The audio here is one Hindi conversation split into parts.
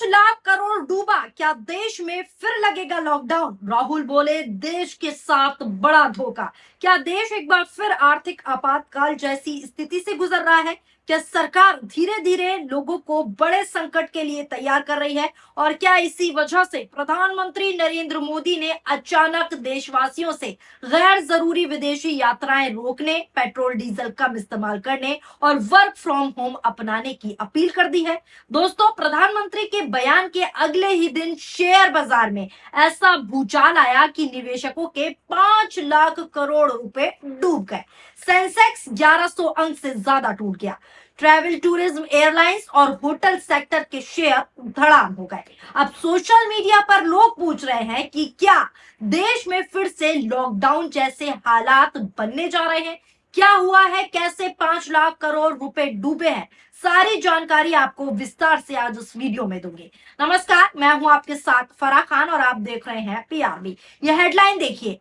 5 लाख करोड़ डूबा, क्या देश में फिर लगेगा लॉकडाउन? राहुल बोले देश के साथ बड़ा धोखा। क्या देश एक बार फिर आर्थिक आपातकाल जैसी स्थिति से गुजर रहा है? क्या सरकार धीरे धीरे लोगों को बड़े संकट के लिए तैयार कर रही है? और क्या इसी वजह से प्रधानमंत्री नरेंद्र मोदी ने अचानक देशवासियों से गैर जरूरी विदेशी यात्राएं रोकने, पेट्रोल डीजल कम इस्तेमाल करने और वर्क फ्रॉम होम अपनाने की अपील कर दी है? दोस्तों, प्रधानमंत्री के बयान के अगले ही दिन शेयर बाजार में ऐसा भूचाल आया कि निवेशकों के 5 लाख करोड़ रुपए डूब गए। सेंसेक्स 1100 अंक से ज्यादा टूट गया। ट्रैवल, टूरिज्म, एयरलाइंस और होटल सेक्टर के शेयर धड़ाम हो गए। अब सोशल मीडिया पर लोग पूछ रहे हैं कि क्या देश में फिर से लॉकडाउन जैसे हालात बनने जा रहे हैं? क्या हुआ है, कैसे 5 लाख करोड़ रुपए डूबे हैं, सारी जानकारी आपको विस्तार से आज उस वीडियो में दूंगी। नमस्कार, मैं हूं आपके साथ फराह खान और आप देख रहे हैं पीआरबी। यह हेडलाइन देखिए,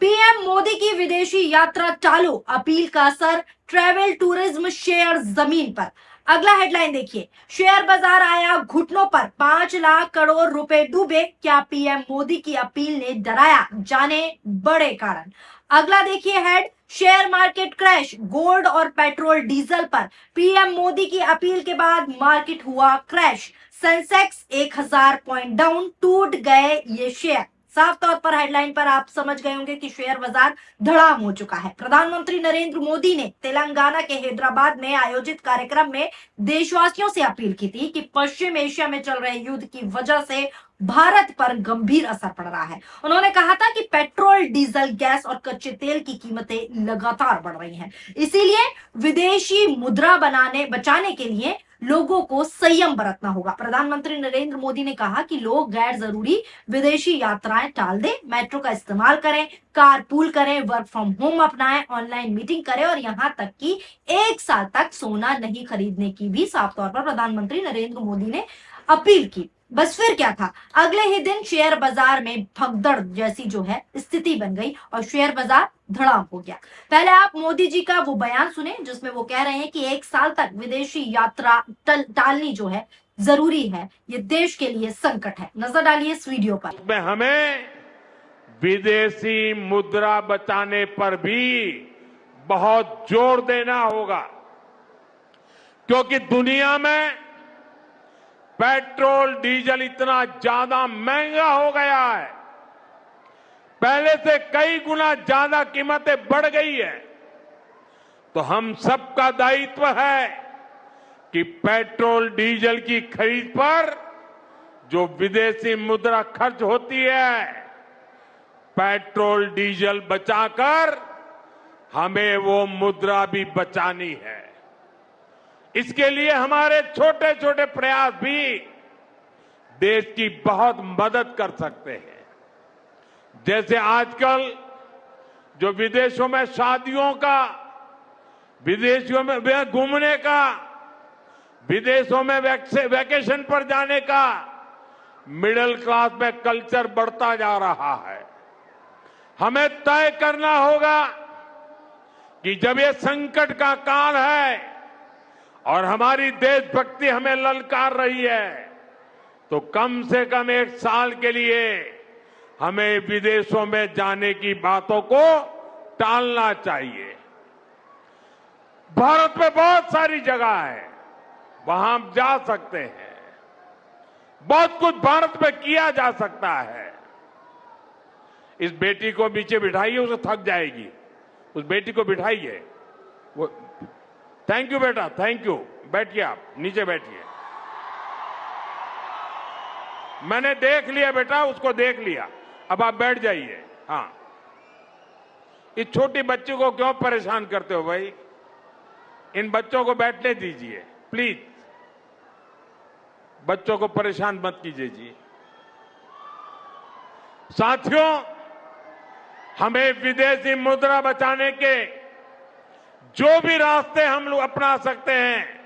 पीएम मोदी की विदेशी यात्रा टालो, अपील का असर ट्रैवल टूरिज्म शेयर जमीन पर। अगला हेडलाइन देखिए, शेयर बाजार आया घुटनों पर, 5 लाख करोड़ रुपए डूबे, क्या पीएम मोदी की अपील ने डराया? जाने बड़े कारण। अगला देखिए head, share market crash, gold और पेट्रोल डीजल पर पीएम मोदी की अपील के बाद मार्केट हुआ क्रैश। सेंसेक्स 1000 पॉइंट डाउन, टूट गए ये शेयर। साफ तौर पर हेडलाइन पर आप समझ गए होंगे कि शेयर बाजार धड़ाम हो चुका है। प्रधानमंत्री नरेंद्र मोदी ने तेलंगाना के हैदराबाद में आयोजित कार्यक्रम में देशवासियों से अपील की थी कि पश्चिम एशिया में चल रहे युद्ध की वजह से भारत पर गंभीर असर पड़ रहा है। उन्होंने कहा था कि पेट्रोल, डीजल, गैस और कच्चे तेल की कीमतें लगातार बढ़ रही हैं। इसीलिए विदेशी मुद्रा बचाने के लिए लोगों को संयम बरतना होगा। प्रधानमंत्री नरेंद्र मोदी ने कहा कि लोग गैर जरूरी विदेशी यात्राएं टाल दें, मेट्रो का इस्तेमाल करें, कार पूल करें, वर्क फ्रॉम होम अपनाएं, ऑनलाइन मीटिंग करें और यहां तक कि 1 साल तक सोना नहीं खरीदने की भी साफ तौर पर प्रधानमंत्री नरेंद्र मोदी ने अपील की। बस फिर क्या था, अगले ही दिन शेयर बाजार में भगदड़ जैसी जो है स्थिति बन गई और शेयर बाजार धड़ाम हो गया। पहले आप मोदी जी का वो बयान सुने जिसमें वो कह रहे हैं कि 1 साल तक विदेशी यात्रा टालनी जो है जरूरी है, ये देश के लिए संकट है। नजर डालिए इस वीडियो पर। इसमें हमें विदेशी मुद्रा बचाने पर भी बहुत जोर देना होगा, क्योंकि दुनिया में पेट्रोल डीजल इतना ज्यादा महंगा हो गया है, पहले से कई गुना ज्यादा कीमतें बढ़ गई है। तो हम सबका दायित्व है कि पेट्रोल डीजल की खरीद पर जो विदेशी मुद्रा खर्च होती है, पेट्रोल डीजल बचाकर हमें वो मुद्रा भी बचानी है। इसके लिए हमारे छोटे छोटे प्रयास भी देश की बहुत मदद कर सकते हैं। जैसे आजकल जो विदेशों में शादियों का, विदेशों में घूमने का, विदेशों में वैकेशन पर जाने का मिडिल क्लास में कल्चर बढ़ता जा रहा है। हमें तय करना होगा कि जब ये संकट का काल है और हमारी देशभक्ति हमें ललकार रही है, तो कम से कम 1 साल के लिए हमें विदेशों में जाने की बातों को टालना चाहिए। भारत में बहुत सारी जगह है, वहां हम जा सकते हैं। बहुत कुछ भारत में किया जा सकता है। इस बेटी को नीचे बिठाइए, उसे थक जाएगी। उस बेटी को बिठाइए। वो थैंक यू बेटा, थैंक यू। बैठिए, आप नीचे बैठिए। मैंने देख लिया बेटा, उसको देख लिया। अब आप बैठ जाइए। हाँ, इस छोटी बच्ची को क्यों परेशान करते हो भाई? इन बच्चों को बैठने दीजिए प्लीज। बच्चों को परेशान मत कीजिए जी। साथियों, हमें विदेशी मुद्रा बचाने के जो भी रास्ते हम लोग अपना सकते हैं,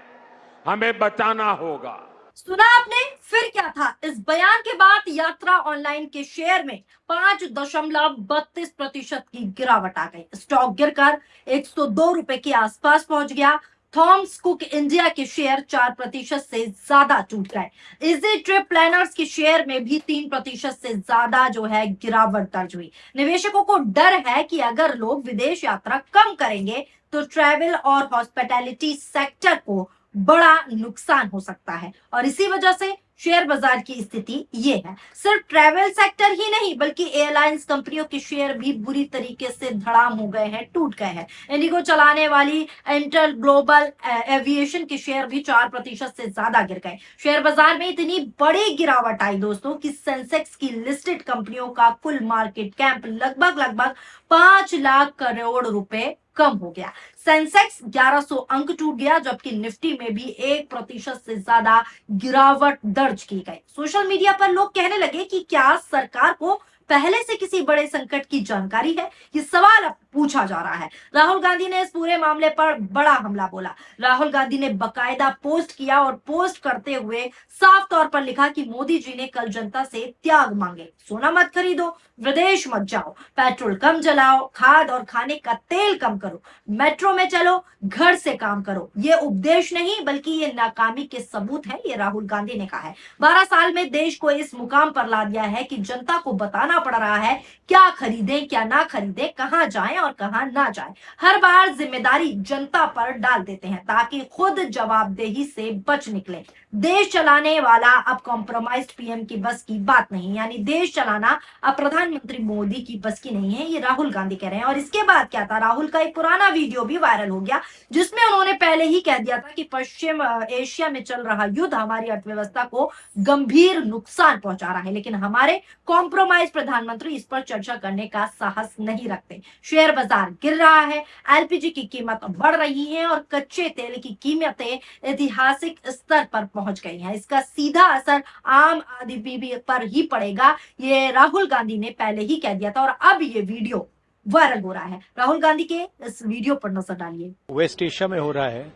हमें बचाना होगा। सुना आपने, फिर क्या था? इस बयान के बाद यात्रा ऑनलाइन के शेयर में 5.32% की गिरावट आ गई। स्टॉक गिरकर 102 रुपए के आसपास पहुंच गया। थॉमस कुक इंडिया के शेयर 4% से ज्यादा टूट गए। इजी ट्रिप प्लानर्स के शेयर में भी 3% से ज्यादा जो है गिरावट दर्ज हुई। निवेशकों को डर है कि अगर लोग विदेश यात्रा कम करेंगे तो ट्रैवल और हॉस्पिटैलिटी सेक्टर को बड़ा नुकसान हो सकता है और इसी वजह से शेयर बाजार की स्थिति ये है। सिर्फ ट्रैवल सेक्टर ही नहीं बल्कि एयरलाइंस कंपनियों के शेयर भी बुरी तरीके से धड़ाम हो गए हैं, टूट गए हैं। इंडिगो चलाने वाली इंटर ग्लोबल एविएशन के शेयर भी 4% से ज्यादा गिर गए। शेयर बाजार में इतनी बड़ी गिरावट आई दोस्तों कि सेंसेक्स की लिस्टेड कंपनियों का कुल मार्केट कैप लगभग 5 लाख करोड़ रुपए कम हो गया। सेंसेक्स 1100 अंक टूट गया जबकि निफ्टी में भी 1% से ज्यादा गिरावट दर्ज की गई। सोशल मीडिया पर लोग कहने लगे कि क्या सरकार को पहले से किसी बड़े संकट की जानकारी है? ये सवाल अब पूछा जा रहा है। राहुल गांधी ने इस पूरे मामले पर बड़ा हमला बोला। राहुल गांधी ने बकायदा पोस्ट किया और पोस्ट करते हुए साफ तौर पर लिखा कि मोदी जी ने कल जनता से त्याग मांगे। सोना मत खरीदो, विदेश मत जाओ, पेट्रोल कम जलाओ, खाद और खाने का तेल कम करो, मेट्रो में चलो, घर से काम करो। ये उपदेश नहीं बल्कि ये नाकामी के सबूत है, ये राहुल गांधी ने कहा है। 12 साल में देश को इस मुकाम पर ला दिया है कि जनता को बताना पड़ रहा है क्या खरीदें क्या ना खरीदें, कहां जाएं और कहां ना जाएं। हर बार जिम्मेदारी जनता पर डाल देते हैं ताकि खुद जवाबदेही से बच निकले। देश चलाने वाला अब कॉम्प्रोमाइज्ड पीएम की बस की बात नहीं, यानी देश चलाना अब प्रधानमंत्री मोदी की बस की नहीं है, ये राहुल गांधी कह रहे हैं। और इसके बाद क्या था, राहुल का एक पुराना वीडियो भी वायरल हो गया जिसमें उन्होंने पहले ही कह दिया था कि पश्चिम एशिया में चल रहा युद्ध हमारी अर्थव्यवस्था को गंभीर नुकसान पहुंचा रहा है, लेकिन हमारे कॉम्प्रोमाइज प्रधानमंत्री इस पर चर्चा करने का साहस नहीं रखते। शेयर बाजार गिर रहा है, एलपीजी की कीमत बढ़ रही है और कच्चे तेल की कीमतें ऐतिहासिक स्तर पर पहुंच गई हैं। इसका सीधा असर आम आदमी पर ही पड़ेगा, ये राहुल गांधी ने पहले ही कह दिया था और अब ये वीडियो वायरल हो रहा है। राहुल गांधी के इस वीडियो पर नजर डालिए। वेस्ट एशिया में हो रहा है,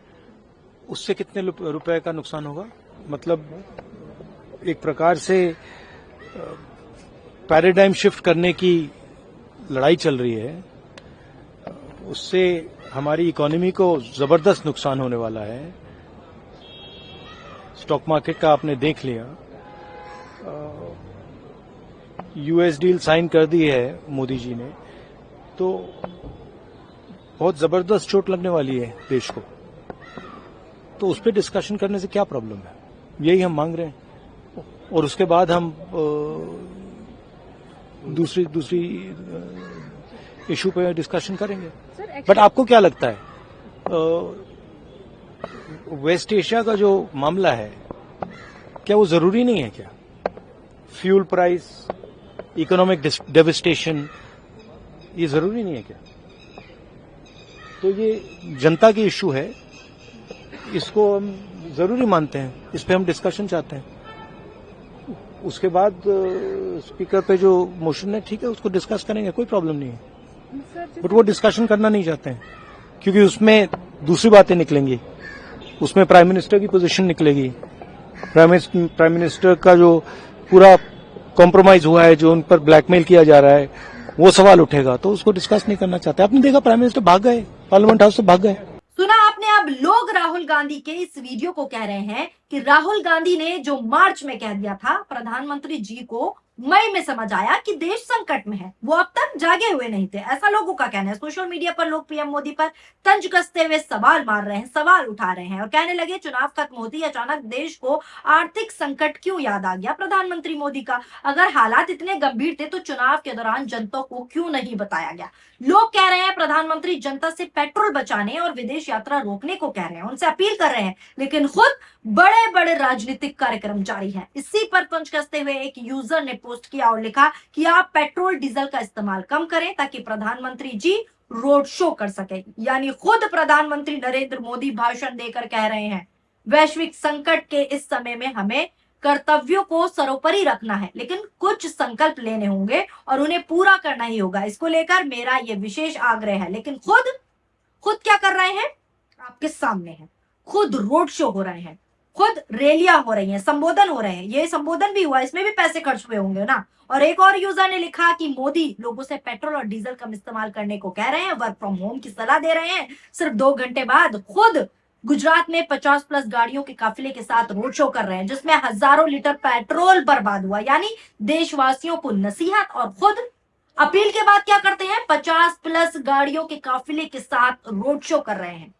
उससे कितने रुपए का नुकसान होगा? मतलब एक प्रकार से पैराडाइम शिफ्ट करने की लड़ाई चल रही है, उससे हमारी इकोनॉमी को जबरदस्त नुकसान होने वाला है। स्टॉक मार्केट का आपने देख लिया, यूएस डील साइन कर दी है मोदी जी ने, तो बहुत जबरदस्त चोट लगने वाली है देश को। तो उस पर डिस्कशन करने से क्या प्रॉब्लम है, यही हम मांग रहे हैं। और उसके बाद हम दूसरी इशू पे डिस्कशन करेंगे। बट आपको क्या लगता है, वेस्ट एशिया का जो मामला है क्या वो जरूरी नहीं है क्या? फ्यूल प्राइस, इकोनॉमिक डेविस्टेशन, ये जरूरी नहीं है क्या? तो ये जनता की इशू है, इसको हम जरूरी मानते हैं, इस पे हम डिस्कशन चाहते हैं। उसके बाद स्पीकर पे जो मोशन है, ठीक है, उसको डिस्कस करेंगे, कोई प्रॉब्लम नहीं है। बट वो डिस्कशन करना नहीं चाहते हैं क्योंकि उसमें दूसरी बातें निकलेंगी, उसमें प्राइम मिनिस्टर की पोजीशन निकलेगी। प्राइम मिनिस्टर का जो पूरा कॉम्प्रोमाइज हुआ है, जो उन पर ब्लैकमेल किया जा रहा है, वो सवाल उठेगा, तो उसको डिस्कस नहीं करना चाहते। आपने देखा प्राइम मिनिस्टर भाग गए, पार्लियामेंट हाउस से भाग गए। सुना आपने, अब लोग राहुल गांधी के इस वीडियो को कह रहे हैं कि राहुल गांधी ने जो मार्च में कह दिया था प्रधानमंत्री जी को मई में समझ आया कि देश संकट में है, वो अब तक जागे हुए नहीं थे, ऐसा लोगों का कहना है। सोशल मीडिया पर लोग पीएम मोदी पर तंज कसते हुए सवाल मार रहे हैं, सवाल उठा रहे हैं और कहने लगे चुनाव खत्म होते ही अचानक देश को आर्थिक संकट क्यों याद आ गया प्रधानमंत्री मोदी का? अगर हालात इतने गंभीर थे तो चुनाव के दौरान जनता को क्यों नहीं बताया गया? लोग कह रहे हैं प्रधानमंत्री जनता से पेट्रोल बचाने और विदेश यात्रा रोकने को कह रहे हैं, उनसे अपील कर रहे हैं, लेकिन खुद बड़े बड़े राजनीतिक कार्यक्रम जारी है। इसी पर तंज कसते हुए एक यूजर ने पोस्ट किया और लिखा कि आप पेट्रोल डीजल का इस्तेमाल कम करें ताकि प्रधानमंत्री जी रोड शो कर सके। यानी खुद प्रधानमंत्री नरेंद्र मोदी भाषण देकर कह रहे हैं वैश्विक संकट के इस समय में हमें कर्तव्यों को सर्वोपरि रखना है, लेकिन कुछ संकल्प लेने होंगे और उन्हें पूरा करना ही होगा। इसको लेकर मेरा यह विशेष आग्रह है। लेकिन खुद क्या कर रहे हैं? आपके सामने है, खुद रोड शो हो रहे हैं, खुद रैलियां हो रही हैं, संबोधन हो रहे हैं। ये संबोधन भी हुआ, इसमें भी पैसे खर्च हुए होंगे ना। और एक और यूजर ने लिखा कि मोदी लोगों से पेट्रोल और डीजल कम इस्तेमाल करने को कह रहे हैं, वर्क फ्रॉम होम की सलाह दे रहे हैं। सिर्फ 2 घंटे बाद खुद गुजरात में 50 प्लस गाड़ियों के काफिले के साथ रोड शो कर रहे हैं, जिसमें हजारों लीटर पेट्रोल बर्बाद हुआ। यानी देशवासियों को नसीहत और खुद अपील के बाद क्या करते हैं, 50 प्लस गाड़ियों के काफिले के साथ रोड शो कर रहे हैं।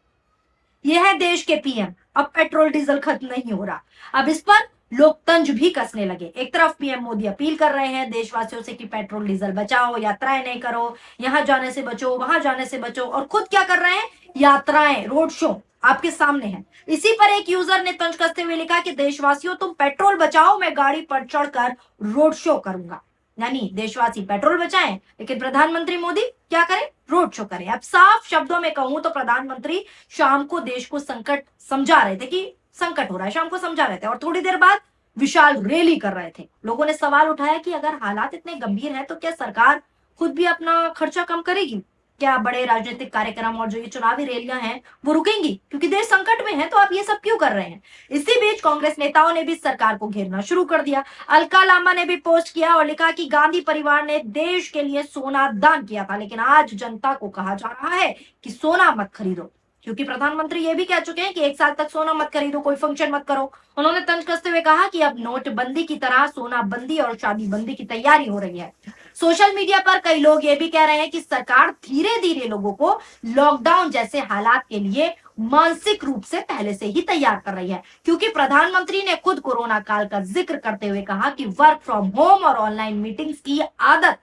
यह है देश के पीएम। अब पेट्रोल डीजल खत्म नहीं हो रहा, अब इस पर लोग तंज भी कसने लगे। एक तरफ पीएम मोदी अपील कर रहे हैं देशवासियों से कि पेट्रोल डीजल बचाओ, यात्राएं नहीं करो, यहां जाने से बचो, वहां जाने से बचो, और खुद क्या कर रहे हैं, यात्राएं, रोड शो आपके सामने है। इसी पर एक यूजर ने तंज कसते हुए लिखा कि देशवासियों तुम पेट्रोल बचाओ, मैं गाड़ी पर चढ़कर रोड शो करूंगा। यानी देशवासी पेट्रोल बचाएं, लेकिन प्रधानमंत्री मोदी क्या करें, रोड शो करें। अब साफ शब्दों में कहूं तो प्रधानमंत्री शाम को देश को संकट समझा रहे थे कि संकट हो रहा है, शाम को समझा रहे थे, और थोड़ी देर बाद विशाल रैली कर रहे थे। लोगों ने सवाल उठाया कि अगर हालात इतने गंभीर हैं तो क्या सरकार खुद भी अपना खर्चा कम करेगी? क्या बड़े राजनीतिक कार्यक्रम और जो ये चुनावी रैलियां हैं वो रुकेंगी? क्योंकि देश संकट में है तो आप ये सब क्यों कर रहे हैं? इसी बीच कांग्रेस नेताओं ने भी सरकार को घेरना शुरू कर दिया। अलका लांबा ने भी पोस्ट किया और लिखा कि गांधी परिवार ने देश के लिए सोना दान किया था, लेकिन आज जनता को कहा जा रहा है कि सोना मत खरीदो, क्योंकि प्रधानमंत्री ये भी कह चुके हैं कि 1 साल तक सोना मत खरीदो, कोई फंक्शन मत करो। उन्होंने तंज कसते हुए कहा कि अब नोटबंदी की तरह सोना बंदी और शादी बंदी की तैयारी हो रही है। सोशल मीडिया पर कई लोग ये भी कह रहे हैं कि सरकार धीरे धीरे लोगों को लॉकडाउन जैसे हालात के लिए मानसिक रूप से पहले से ही तैयार कर रही है, क्योंकि प्रधानमंत्री ने खुद कोरोना काल का जिक्र करते हुए कहा कि वर्क फ्रॉम होम और ऑनलाइन मीटिंग्स की आदत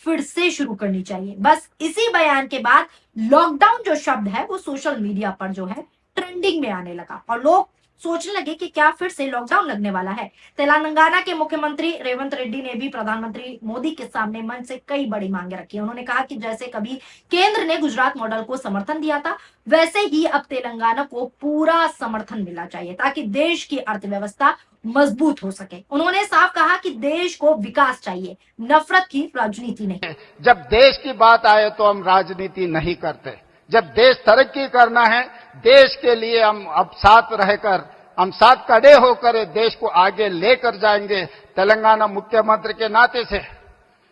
फिर से शुरू करनी चाहिए। बस इसी बयान के बाद लॉकडाउन जो शब्द है वो सोशल मीडिया पर जो है ट्रेंडिंग में आने लगा और लोग सोचने लगे कि क्या फिर से लॉकडाउन लगने वाला है। तेलंगाना के मुख्यमंत्री रेवंत रेड्डी ने भी प्रधानमंत्री मोदी के सामने मन से कई बड़ी मांगे रखी। उन्होंने कहा कि जैसे कभी केंद्र ने गुजरात मॉडल को समर्थन दिया था, वैसे ही अब तेलंगाना को पूरा समर्थन मिलना चाहिए ताकि देश की अर्थव्यवस्था मजबूत हो सके। उन्होंने साफ कहा कि देश को विकास चाहिए, नफरत की राजनीति नहीं। जब देश की बात आए तो हम राजनीति नहीं करते। जब देश तरक्की करना है, देश के लिए हम अब साथ रहकर, हम साथ खड़े होकर देश को आगे लेकर जाएंगे। तेलंगाना मुख्यमंत्री के नाते से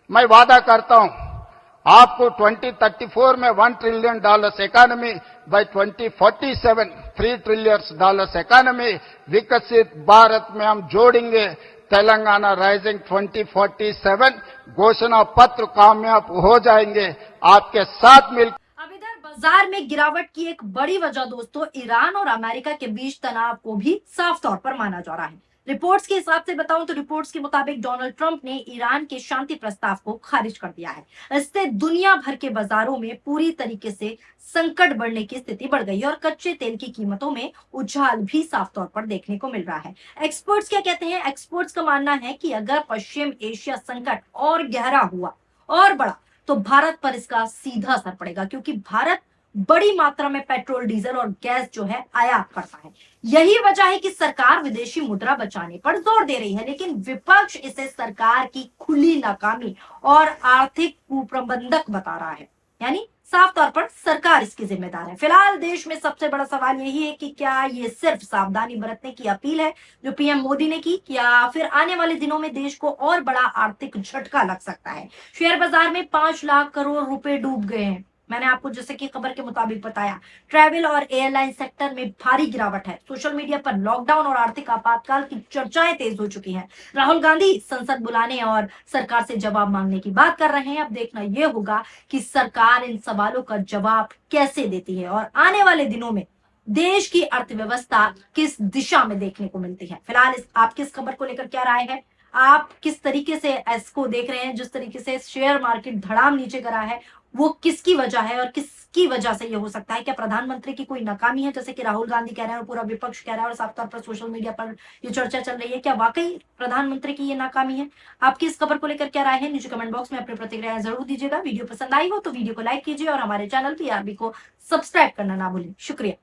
मैं वादा करता हूं, आपको 2034 में $1 trillion economy, by 2047 $3 trillion economy, विकसित भारत में हम जोड़ेंगे। तेलंगाना राइजिंग 2047 घोषणा पत्र कामयाब हो जाएंगे आपके साथ मिल। अब इधर बाजार में गिरावट की एक बड़ी वजह दोस्तों ईरान और अमेरिका के बीच तनाव को भी साफ तौर पर माना जा रहा है। रिपोर्ट्स के हिसाब से बताऊं तो रिपोर्ट्स के मुताबिक डोनाल्ड ट्रंप ने ईरान के शांति प्रस्ताव को खारिज कर दिया है। इससे दुनिया भर के बाजारों में पूरी तरीके से संकट बढ़ने की स्थिति बढ़ गई और कच्चे तेल की कीमतों में उछाल भी साफ तौर पर देखने को मिल रहा है। एक्सपर्ट्स क्या कहते हैं? एक्सपर्ट्स का मानना है कि अगर पश्चिम एशिया संकट और गहरा हुआ और बढ़ा तो भारत पर इसका सीधा असर पड़ेगा, क्योंकि भारत बड़ी मात्रा में पेट्रोल, डीजल और गैस जो है आयात करता है। यही वजह है कि सरकार विदेशी मुद्रा बचाने पर जोर दे रही है, लेकिन विपक्ष इसे सरकार की खुली नाकामी और आर्थिक कुप्रबंधक बता रहा है। यानी साफ तौर पर सरकार इसकी जिम्मेदार है। फिलहाल देश में सबसे बड़ा सवाल यही है कि क्या ये सिर्फ सावधानी बरतने की अपील है जो पीएम मोदी ने की, या फिर आने वाले दिनों में देश को और बड़ा आर्थिक झटका लग सकता है। शेयर बाजार में 5 लाख करोड़ रुपए डूब गए हैं। मैंने आपको जैसे कि खबर के मुताबिक बताया, ट्रैवल और एयरलाइन सेक्टर में भारी गिरावट है। सोशल मीडिया पर लॉकडाउन और आर्थिक आपातकाल की चर्चाएं तेज हो चुकी हैं। राहुल गांधी संसद बुलाने और सरकार से जवाब मांगने की बात कर रहे हैं। अब देखना यह होगा कि सरकार इन सवालों का जवाब कैसे देती है और आने वाले दिनों में देश की अर्थव्यवस्था किस दिशा में देखने को मिलती है। फिलहाल आपकी इस खबर को लेकर क्या राय है? आप किस तरीके से इसको देख रहे हैं? जिस तरीके से शेयर मार्केट धड़ाम नीचे गिरा है वो किसकी वजह है और किसकी वजह से ये हो सकता है? क्या प्रधानमंत्री की कोई नाकामी है जैसे कि राहुल गांधी कह रहे हैं और पूरा विपक्ष कह रहा है और साफ तौर पर सोशल मीडिया पर ये चर्चा चल रही है? क्या वाकई प्रधानमंत्री की ये नाकामी है? आपकी इस खबर को लेकर क्या राय है? नीचे कमेंट बॉक्स में अपनी प्रतिक्रिया जरूर दीजिएगा। वीडियो पसंद आई हो तो वीडियो को लाइक कीजिए और हमारे चैनल PRB को सब्सक्राइब करना ना भूलें। शुक्रिया।